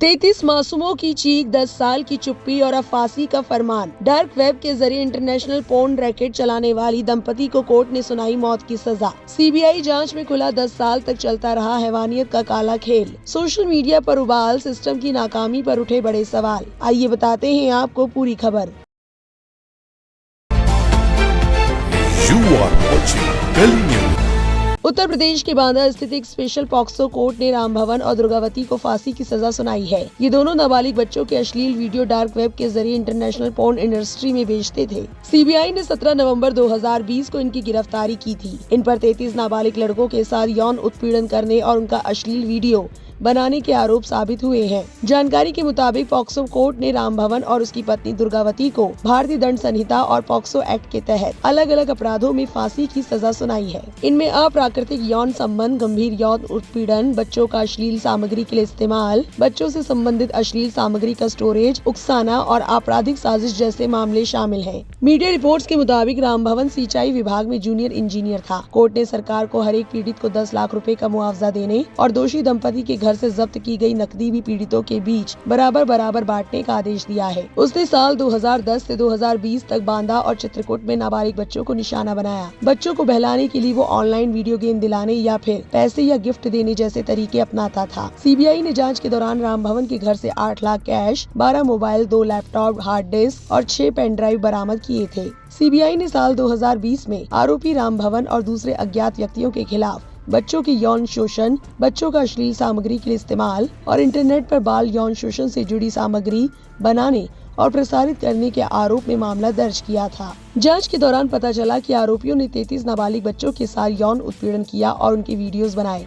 33 मासूमों की चीख, 10 साल की चुप्पी और अब फांसी का फरमान। डार्क वेब के जरिए इंटरनेशनल पोर्न रैकेट चलाने वाली दंपति को कोर्ट ने सुनाई मौत की सजा। सीबीआई जांच में खुला 10 साल तक चलता रहा हैवानियत का काला खेल। सोशल मीडिया पर उबाल, सिस्टम की नाकामी पर उठे बड़े सवाल। आइए बताते हैं आपको पूरी खबर। उत्तर प्रदेश के बांदा स्थित एक स्पेशल पॉक्सो कोर्ट ने राम भवन और दुर्गावती को फांसी की सजा सुनाई है। ये दोनों नाबालिग बच्चों के अश्लील वीडियो डार्क वेब के जरिए इंटरनेशनल पोर्न इंडस्ट्री में बेचते थे। सीबीआई ने 17 नवंबर 2020 को इनकी गिरफ्तारी की थी। इन पर 33 नाबालिग लड़कों के साथ यौन उत्पीड़न करने और उनका अश्लील वीडियो बनाने के आरोप साबित हुए हैं। जानकारी के मुताबिक पॉक्सो कोर्ट ने राम भवन और उसकी पत्नी दुर्गावती को भारतीय दंड संहिता और पॉक्सो एक्ट के तहत अलग अलग अपराधों में फांसी की सजा सुनाई है। इनमें अप्राकृतिक यौन संबंध, गंभीर यौन उत्पीड़न, बच्चों का अश्लील सामग्री के लिए इस्तेमाल, बच्चों से संबंधित अश्लील सामग्री का स्टोरेज, उकसाना और आपराधिक साजिश जैसे मामले शामिल हैं। मीडिया रिपोर्ट्स के मुताबिक राम भवन सिंचाई विभाग में जूनियर इंजीनियर था। कोर्ट ने सरकार को हर एक पीड़ित को 10 लाख रुपए का मुआवजा देने और दोषी दंपति के घर से जब्त की गई नकदी भी पीड़ितों के बीच बराबर बांटने का आदेश दिया है। उसने साल 2010 से 2020 तक बांदा और चित्रकूट में नाबालिग बच्चों को निशाना बनाया। बच्चों को बहलाने के लिए वो ऑनलाइन वीडियो गेम दिलाने या फिर पैसे या गिफ्ट देने जैसे तरीके अपनाता था। सीबीआई ने जांच के दौरान राम भवन के घर से 8 lakh cash, 12 mobile, 2 laptop, hard disk और 6 पेन ड्राइव बरामद किए थे। सीबीआई ने साल 2020 में आरोपी राम भवन और दूसरे अज्ञात व्यक्तियों के खिलाफ बच्चों के यौन शोषण, बच्चों का अश्लील सामग्री के लिए इस्तेमाल और इंटरनेट पर बाल यौन शोषण से जुड़ी सामग्री बनाने और प्रसारित करने के आरोप में मामला दर्ज किया था। जांच के दौरान पता चला कि आरोपियों ने 33 नाबालिग बच्चों के साथ यौन उत्पीड़न किया और उनके वीडियोस बनाए।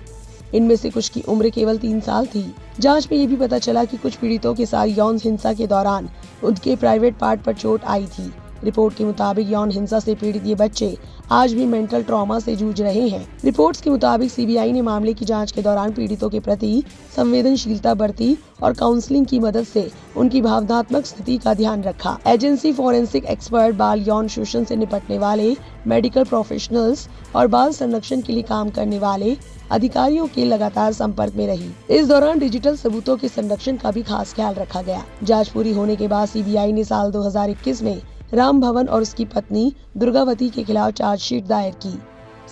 इनमें से कुछ की उम्र केवल 3 साल थी। जांच में ये भी पता चला कि कुछ पीड़ितों के साथ यौन हिंसा के दौरान उनके प्राइवेट पार्ट पर चोट आई थी। रिपोर्ट के मुताबिक यौन हिंसा से पीड़ित ये बच्चे आज भी मेंटल ट्रॉमा से जूझ रहे हैं। रिपोर्ट्स के मुताबिक सीबीआई ने मामले की जांच के दौरान पीड़ितों के प्रति संवेदनशीलता बरती और काउंसलिंग की मदद से उनकी भावनात्मक स्थिति का ध्यान रखा। एजेंसी फॉरेंसिक एक्सपर्ट, बाल यौन शोषण से निपटने वाले मेडिकल प्रोफेशनल्स और बाल संरक्षण के लिए काम करने वाले अधिकारियों के लगातार संपर्क में रही। इस दौरान डिजिटल सबूतों के संरक्षण का भी खास ख्याल रखा गया। जाँच पूरी होने के बाद सीबीआई ने साल 2021 में राम भवन और उसकी पत्नी दुर्गावती के खिलाफ चार्जशीट दायर की।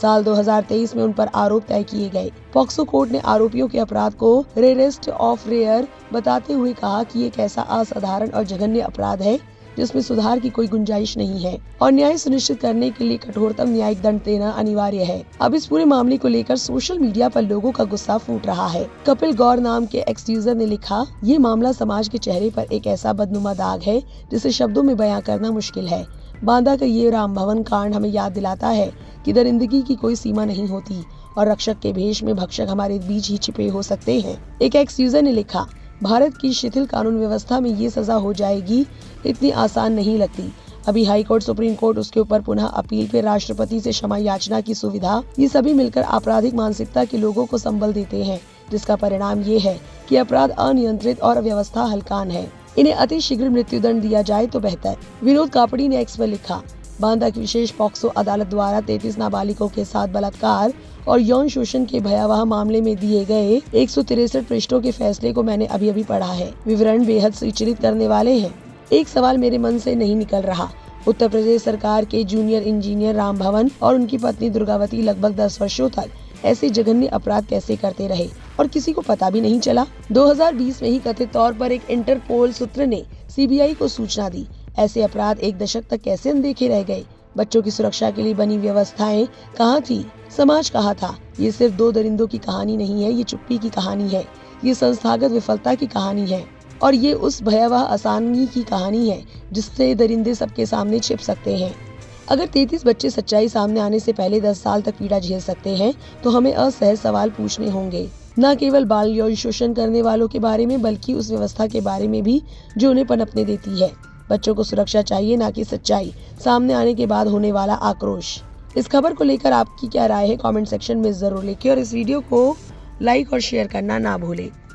साल 2023 में उन पर आरोप तय किए गए। पॉक्सो कोर्ट ने आरोपियों के अपराध को रेरेस्ट ऑफ रेयर बताते हुए कहा कि एक ऐसा असाधारण और जघन्य अपराध है जिसमें सुधार की कोई गुंजाइश नहीं है और न्याय सुनिश्चित करने के लिए कठोरतम न्यायिक दंड देना अनिवार्य है। अब इस पूरे मामले को लेकर सोशल मीडिया पर लोगों का गुस्सा फूट रहा है। कपिल गौर नाम के एक्स यूजर ने लिखा, ये मामला समाज के चेहरे पर एक ऐसा बदनुमा दाग है जिसे शब्दों में बयां करना मुश्किल है। बांदा का ये राम भवन कांड हमें याद दिलाता है कि दरिंदगी की कोई सीमा नहीं होती और रक्षक के भेष में भक्षक हमारे बीच ही छिपे हो सकते हैं। एक एक्स यूजर ने लिखा, भारत की शिथिल कानून व्यवस्था में ये सजा हो जाएगी इतनी आसान नहीं लगती। अभी हाई कोर्ट, सुप्रीम कोर्ट, उसके ऊपर पुनः अपील, फिर राष्ट्रपति से क्षमा याचना की सुविधा, ये सभी मिलकर आपराधिक मानसिकता के लोगों को संबल देते हैं, जिसका परिणाम ये है कि अपराध अनियंत्रित और व्यवस्था हल्कान है। इन्हें अति शीघ्र मृत्युदंड दिया जाए तो बेहतर। विनोद कापड़ी ने एक्स पर लिखा, बांदा की विशेष पॉक्सो अदालत द्वारा 33 नाबालिगों के साथ बलात्कार और यौन शोषण के भयावह मामले में दिए गए 163 पृष्ठों के फैसले को मैंने अभी पढ़ा है। विवरण बेहद विचलित करने वाले हैं। एक सवाल मेरे मन से नहीं निकल रहा। उत्तर प्रदेश सरकार के जूनियर इंजीनियर राम भवन और उनकी पत्नी दुर्गावती लगभग 10 वर्षों तक ऐसे जघन्य अपराध कैसे करते रहे और किसी को पता भी नहीं चला। 2020 में ही कथित तौर पर एक इंटरपोल सूत्र ने सीबीआई को सूचना दी। ऐसे अपराध 1 दशक तक कैसे अनदेखे रह गए? बच्चों की सुरक्षा के लिए बनी व्यवस्थाएं कहाँ थी? समाज कहाँ था? ये सिर्फ 2 दरिंदों की कहानी नहीं है, ये चुप्पी की कहानी है, ये संस्थागत विफलता की कहानी है और ये उस भयावह आसानी की कहानी है जिससे दरिंदे सबके सामने छिप सकते हैं। अगर 33 बच्चे सच्चाई सामने आने से पहले 10 साल तक पीड़ा झेल सकते हैं तो हमें असहज सवाल पूछने होंगे, न केवल बाल यौन शोषण करने वालों के बारे में बल्कि उस व्यवस्था के बारे में भी जो उन्हें पनपने देती है। बच्चों को सुरक्षा चाहिए, न कि सच्चाई सामने आने के बाद होने वाला आक्रोश। इस खबर को लेकर आपकी क्या राय है? कमेंट सेक्शन में जरूर लिखिए और इस वीडियो को लाइक और शेयर करना ना भूलें।